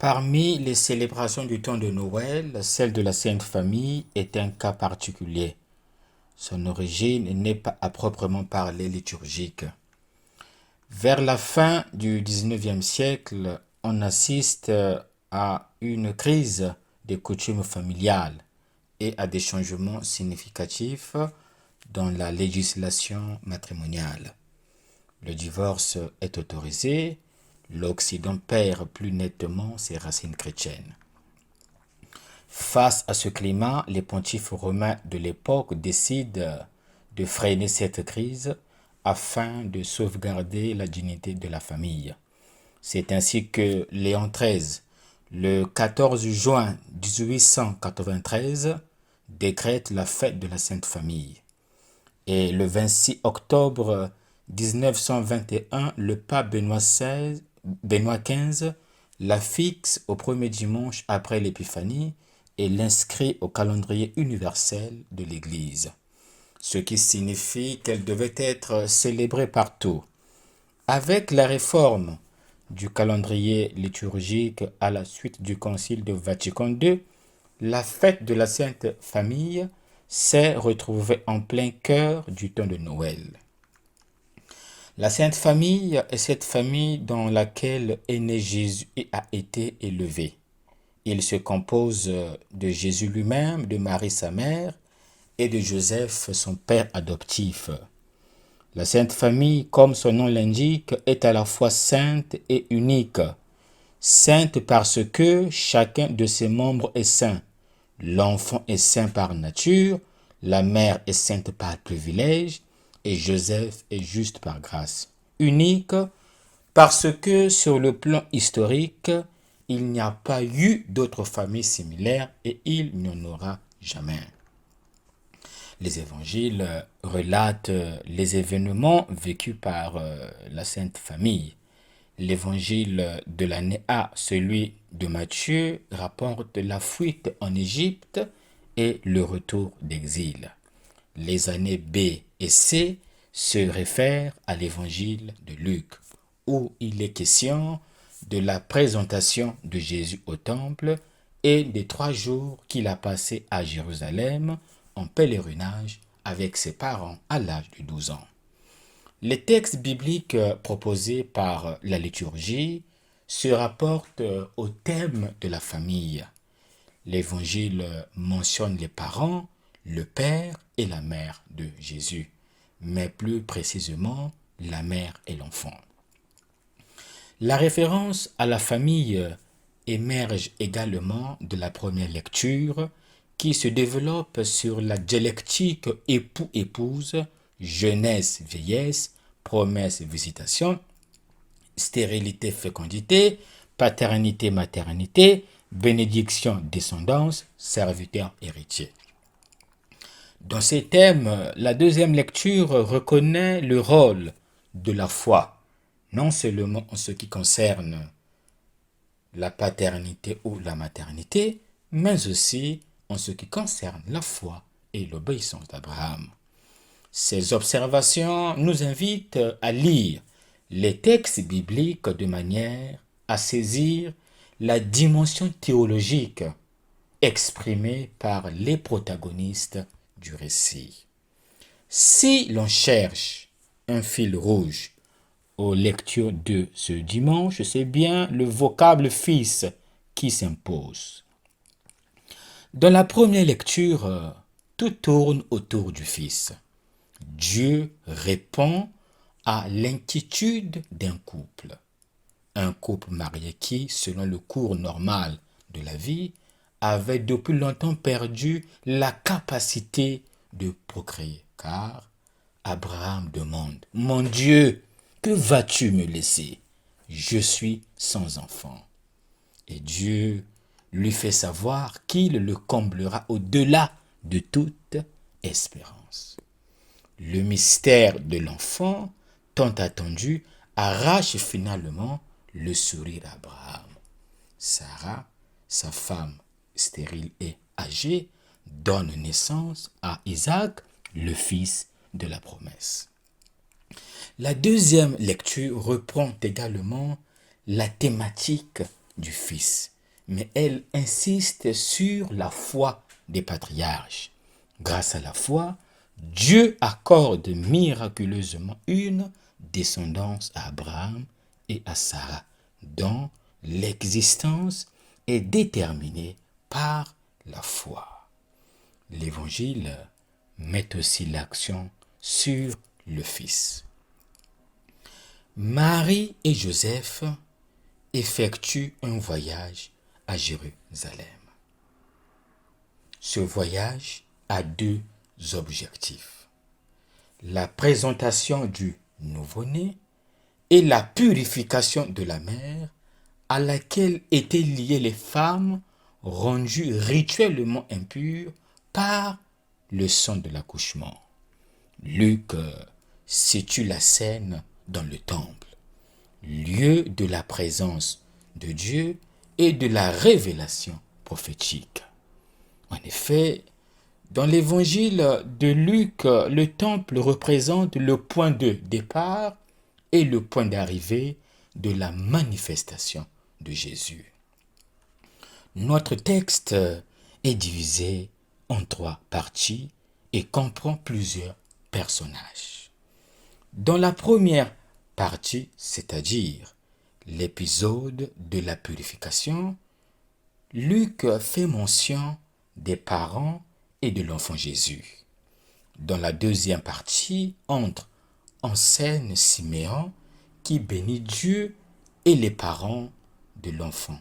Parmi les célébrations du temps de Noël, celle de la Sainte Famille est un cas particulier. Son origine n'est pas à proprement parler liturgique. Vers la fin du XIXe siècle, on assiste à une crise des coutumes familiales et à des changements significatifs dans la législation matrimoniale. Le divorce est autorisé, l'Occident perd plus nettement ses racines chrétiennes. Face à ce climat, les pontifes romains de l'époque décident de freiner cette crise afin de sauvegarder la dignité de la famille. C'est ainsi que Léon XIII, le 14 juin 1893, décrète la fête de la Sainte Famille. Et le 26 octobre 1921, le pape Benoît XV la fixe au premier dimanche après l'Épiphanie et l'inscrit au calendrier universel de l'Église, ce qui signifie qu'elle devait être célébrée partout. Avec la réforme du calendrier liturgique à la suite du Concile de Vatican II, la fête de la Sainte Famille s'est retrouvée en plein cœur du temps de Noël. La Sainte Famille est cette famille dans laquelle est né Jésus et a été élevé. Il se compose de Jésus lui-même, de Marie sa mère et de Joseph son père adoptif. La Sainte Famille, comme son nom l'indique, est à la fois sainte et unique. Sainte parce que chacun de ses membres est saint. L'enfant est saint par nature, la mère est sainte par privilège et Joseph est juste par grâce. Unique parce que sur le plan historique, il n'y a pas eu d'autres familles similaires et il n'y en aura jamais. Les évangiles relatent les événements vécus par la Sainte Famille. L'évangile de l'année A, celui de Matthieu, rapporte la fuite en Égypte et le retour d'exil. Les années B et C se réfèrent à l'évangile de Luc, où il est question de la présentation de Jésus au temple et des 3 jours qu'il a passés à Jérusalem en pèlerinage avec ses parents à l'âge de 12 ans. Les textes bibliques proposés par la liturgie se rapportent au thème de la famille. L'évangile mentionne les parents, le père et la mère de Jésus, mais plus précisément la mère et l'enfant. La référence à la famille émerge également de la première lecture qui se développe sur la dialectique époux-épouse, jeunesse-vieillesse, promesse-visitation, stérilité-fécondité, paternité-maternité, bénédiction-descendance, serviteur-héritier. Dans ces thèmes, la deuxième lecture reconnaît le rôle de la foi, non seulement en ce qui concerne la paternité ou la maternité, mais aussi en ce qui concerne la foi et l'obéissance d'Abraham. Ces observations nous invitent à lire les textes bibliques de manière à saisir la dimension théologique exprimée par les protagonistes du récit. Si l'on cherche un fil rouge aux lectures de ce dimanche, c'est bien le vocable fils qui s'impose. Dans la première lecture, tout tourne autour du fils. Dieu répond à l'inquiétude d'un couple. Un couple marié qui, selon le cours normal de la vie, avait depuis longtemps perdu la capacité de procréer. Car Abraham demande, « Mon Dieu, que vas-tu me laisser? Je suis sans enfant. » Et Dieu lui fait savoir qu'il le comblera au-delà de toute espérance. Le mystère de l'enfant, tant attendu, arrache finalement le sourire à Abraham. Sarah, sa femme stérile et âgée, donne naissance à Isaac, le fils de la promesse. La deuxième lecture reprend également la thématique du fils. mais elle insiste sur la foi des patriarches. Grâce à la foi, Dieu accorde miraculeusement une descendance à Abraham et à Sarah, dont l'existence est déterminée par la foi. L'Évangile met aussi l'accent sur le Fils. Marie et Joseph effectuent un voyage à Jérusalem. Ce voyage a deux objectifs: la présentation du nouveau-né et la purification de la mère à laquelle étaient liées les femmes rendues rituellement impures par le sang de l'accouchement. Luc situe la scène dans le temple, lieu de la présence de Dieu et de la révélation prophétique. En effet, dans l'évangile de Luc, le temple représente le point de départ et le point d'arrivée de la manifestation de Jésus. Notre texte est divisé en 3 parties et comprend plusieurs personnages. Dans la première partie, c'est-à-dire l'épisode de la purification, Luc fait mention des parents et de l'enfant Jésus. Dans la deuxième partie, entre en scène Siméon qui bénit Dieu et les parents de l'enfant,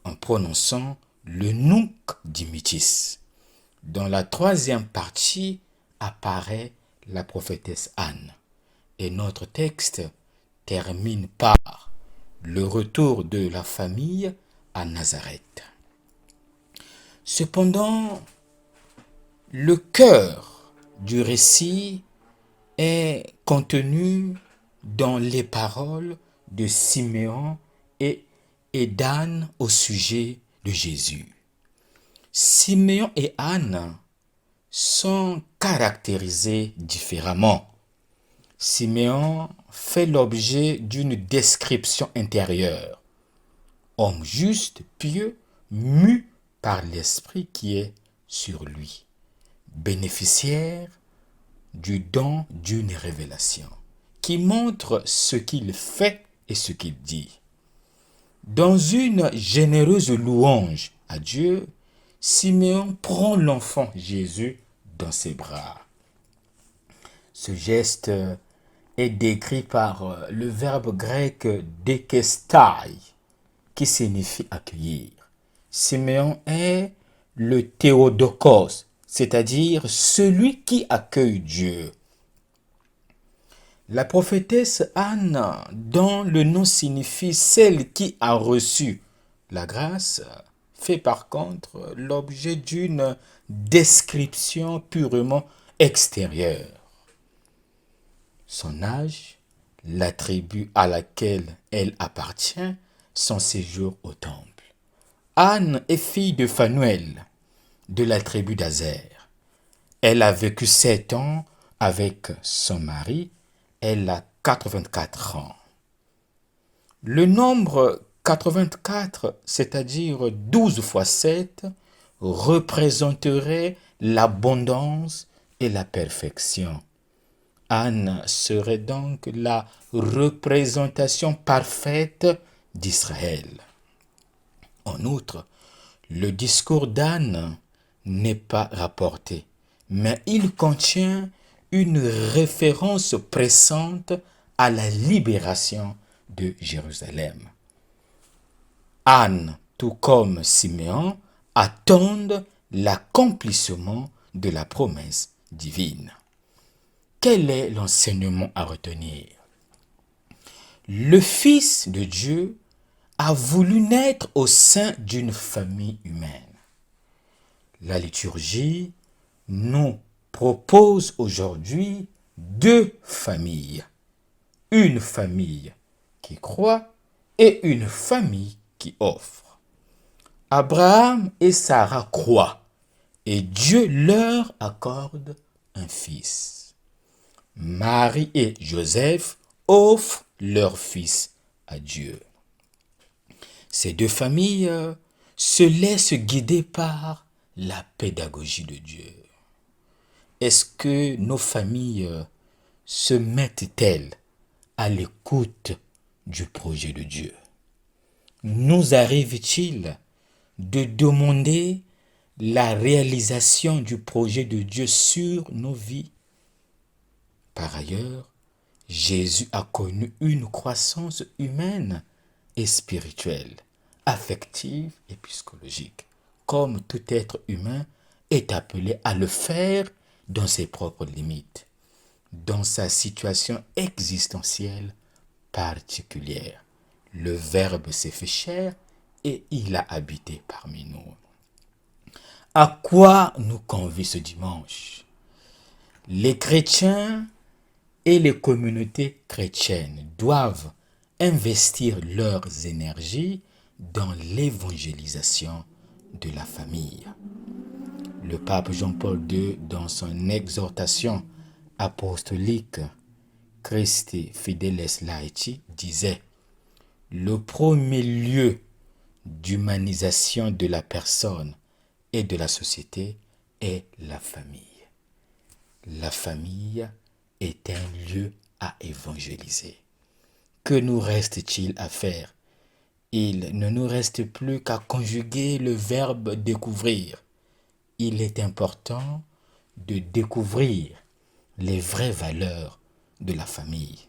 en prononçant le Nunc Dimittis. Dans la troisième partie apparaît la prophétesse Anne, et notre texte termine par le retour de la famille à Nazareth. Cependant, le cœur du récit est contenu dans les paroles de Siméon et d'Anne au sujet de Jésus. Siméon et Anne sont caractérisés différemment. Siméon fait l'objet d'une description intérieure. Homme juste, pieux, mu par l'esprit qui est sur lui, bénéficiaire du don d'une révélation, qui montre ce qu'il fait et ce qu'il dit. Dans une généreuse louange à Dieu, Siméon prend l'enfant Jésus dans ses bras. Ce geste est décrit par le verbe grec dekestai, qui signifie accueillir. Siméon est le Théodokos, c'est-à-dire celui qui accueille Dieu. La prophétesse Anne, dont le nom signifie celle qui a reçu la grâce, fait par contre l'objet d'une description purement extérieure. Son âge, la tribu à laquelle elle appartient, son séjour au temple. Anne est fille de Phanuel, de la tribu d'Azer. Elle a vécu 7 ans avec son mari. Elle a 84 ans. Le nombre 84, c'est-à-dire 12 fois 7, représenterait l'abondance et la perfection. Anne serait donc la représentation parfaite d'Israël. En outre, le discours d'Anne n'est pas rapporté, mais il contient une référence pressante à la libération de Jérusalem. Anne, tout comme Siméon, attendent l'accomplissement de la promesse divine. Quel est l'enseignement à retenir? Le Fils de Dieu a voulu naître au sein d'une famille humaine. La liturgie nous propose aujourd'hui 2 familles. Une famille qui croit et une famille qui offre. Abraham et Sarah croient et Dieu leur accorde un fils. Marie et Joseph offrent leur fils à Dieu. Ces deux familles se laissent guider par la pédagogie de Dieu. Est-ce que nos familles se mettent-elles à l'écoute du projet de Dieu? Nous arrive-t-il de demander la réalisation du projet de Dieu sur nos vies? Par ailleurs, Jésus a connu une croissance humaine et spirituelle, affective et psychologique, comme tout être humain est appelé à le faire dans ses propres limites, dans sa situation existentielle particulière. Le Verbe s'est fait chair et il a habité parmi nous. À quoi nous convie ce dimanche? Les chrétiens et les communautés chrétiennes doivent investir leurs énergies dans l'évangélisation de la famille. Le pape Jean-Paul II, dans son exhortation apostolique Christi Fideles Laeti, disait: le premier lieu d'humanisation de la personne et de la société est la famille. La famille est un lieu à évangéliser. Que nous reste-t-il à faire? Il ne nous reste plus qu'à conjuguer le verbe découvrir. Il est important de découvrir les vraies valeurs de la famille.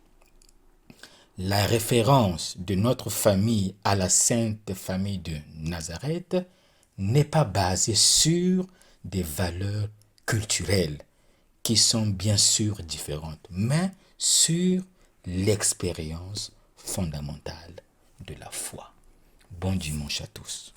La référence de notre famille à la Sainte Famille de Nazareth n'est pas basée sur des valeurs culturelles qui sont bien sûr différentes, mais sur l'expérience fondamentale de la foi. Bon dimanche à tous.